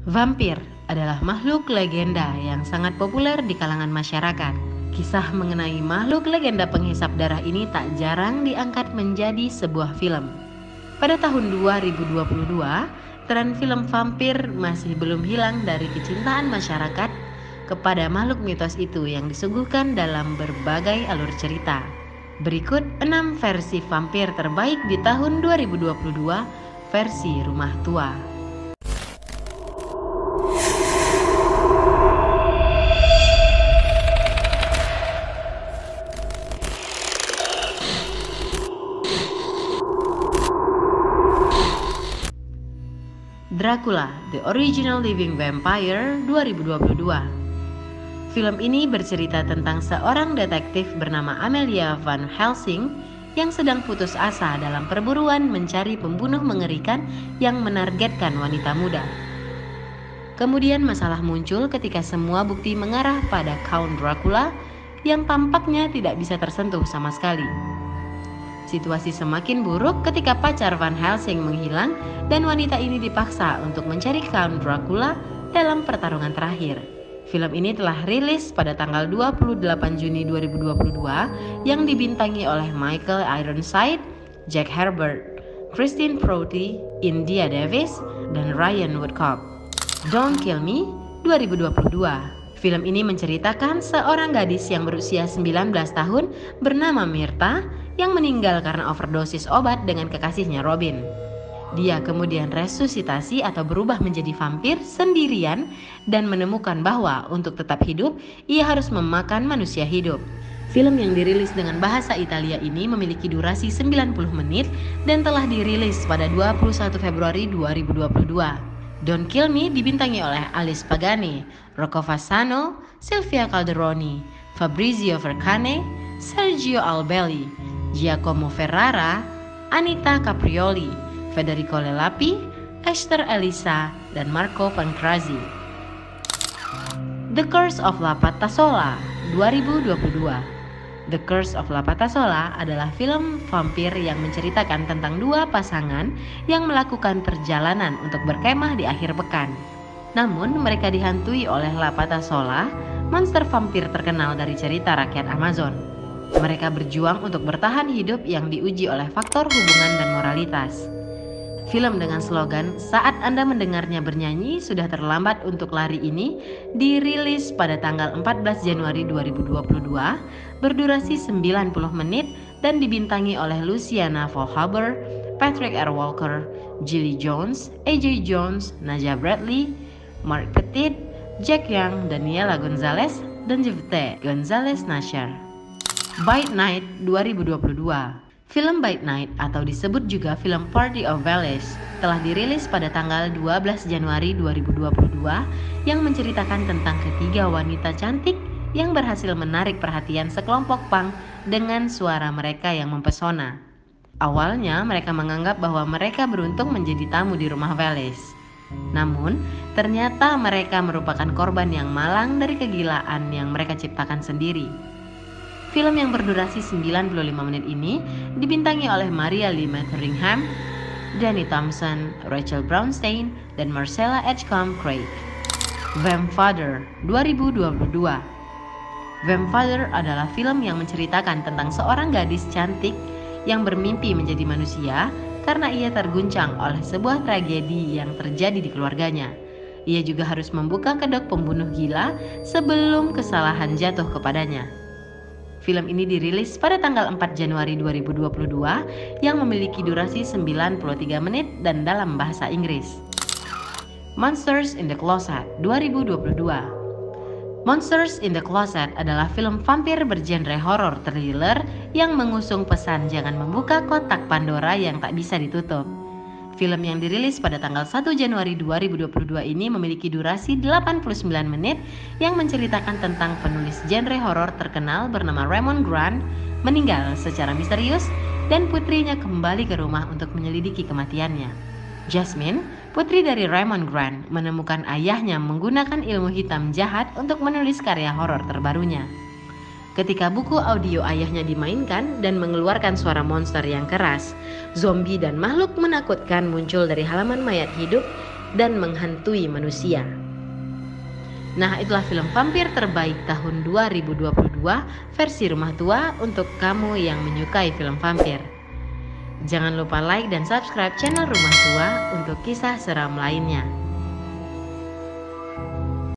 Vampir adalah makhluk legenda yang sangat populer di kalangan masyarakat. Kisah mengenai makhluk legenda penghisap darah ini tak jarang diangkat menjadi sebuah film. Pada tahun 2022, tren film vampir masih belum hilang dari kecintaan masyarakat kepada makhluk mitos itu yang disuguhkan dalam berbagai alur cerita. Berikut 6 versi vampir terbaik di tahun 2022 versi Rumah Tua. Dracula, The Original Living Vampire 2022. Film ini bercerita tentang seorang detektif bernama Amelia Van Helsing yang sedang putus asa dalam perburuan mencari pembunuh mengerikan yang menargetkan wanita muda. Kemudian masalah muncul ketika semua bukti mengarah pada Count Dracula yang tampaknya tidak bisa tersentuh sama sekali. Situasi semakin buruk ketika pacar Van Helsing menghilang dan wanita ini dipaksa untuk mencari Count Dracula dalam pertarungan terakhir. Film ini telah rilis pada tanggal 28 Juni 2022 yang dibintangi oleh Michael Ironside, Jack Herbert, Christine Proti, India Davis, dan Ryan Woodcock. Don't Kill Me 2022. Film ini menceritakan seorang gadis yang berusia 19 tahun bernama Myrta yang meninggal karena overdosis obat dengan kekasihnya Robin. Dia kemudian resusitasi atau berubah menjadi vampir sendirian dan menemukan bahwa untuk tetap hidup, ia harus memakan manusia hidup. Film yang dirilis dengan bahasa Italia ini memiliki durasi 90 menit dan telah dirilis pada 21 Februari 2022. Don't Kill Me dibintangi oleh Alice Pagani, Rocco Fasano, Silvia Calderoni, Fabrizio Vercane, Sergio Albelli, Giacomo Ferrara, Anita Caprioli, Federico Lelapi, Esther Elisa, dan Marco Pancrazzi. The Curse of La Pattasola 2022. The Curse of La Pattasola adalah film vampir yang menceritakan tentang dua pasangan yang melakukan perjalanan untuk berkemah di akhir pekan. Namun mereka dihantui oleh La Pattasola, monster vampir terkenal dari cerita rakyat Amazon. Mereka berjuang untuk bertahan hidup yang diuji oleh faktor hubungan dan moralitas. Film dengan slogan "Saat Anda mendengarnya bernyanyi, sudah terlambat untuk lari" ini dirilis pada tanggal 14 Januari 2022, berdurasi 90 menit dan dibintangi oleh Luciana Faulhaber, Patrick R. Walker, Gilly Jones, AJ Jones, Naja Bradley, Mark Petit, Jack Young, Daniela Gonzalez, dan Jevte Gonzalez Nasher. Bite Night 2022. Film Bite Night atau disebut juga film Party of Valleys telah dirilis pada tanggal 12 Januari 2022 yang menceritakan tentang ketiga wanita cantik yang berhasil menarik perhatian sekelompok punk dengan suara mereka yang mempesona. Awalnya mereka menganggap bahwa mereka beruntung menjadi tamu di rumah Valleys. Namun, ternyata mereka merupakan korban yang malang dari kegilaan yang mereka ciptakan sendiri. Film yang berdurasi 95 menit ini dibintangi oleh Maria Lee Metheringham, Danny Thompson, Rachel Brownstein, dan Marcella Edgecombe Craig. Vampfather 2022. Vampfather adalah film yang menceritakan tentang seorang gadis cantik yang bermimpi menjadi manusia karena ia terguncang oleh sebuah tragedi yang terjadi di keluarganya. Ia juga harus membuka kedok pembunuh gila sebelum kesalahan jatuh kepadanya. Film ini dirilis pada tanggal 4 Januari 2022 yang memiliki durasi 93 menit dan dalam bahasa Inggris. Monsters in the Closet 2022. Monsters in the Closet adalah film vampir bergenre horor thriller yang mengusung pesan jangan membuka kotak Pandora yang tak bisa ditutup. Film yang dirilis pada tanggal 1 Januari 2022 ini memiliki durasi 89 menit yang menceritakan tentang penulis genre horor terkenal bernama Raymond Grant meninggal secara misterius dan putrinya kembali ke rumah untuk menyelidiki kematiannya. Jasmine, putri dari Raymond Grant, menemukan ayahnya menggunakan ilmu hitam jahat untuk menulis karya horor terbarunya. Ketika buku audio ayahnya dimainkan dan mengeluarkan suara monster yang keras, zombie dan makhluk menakutkan muncul dari halaman mayat hidup dan menghantui manusia. Nah, itulah film vampir terbaik tahun 2022 versi Rumah Tua untuk kamu yang menyukai film vampir. Jangan lupa like dan subscribe channel Rumah Tua untuk kisah seram lainnya.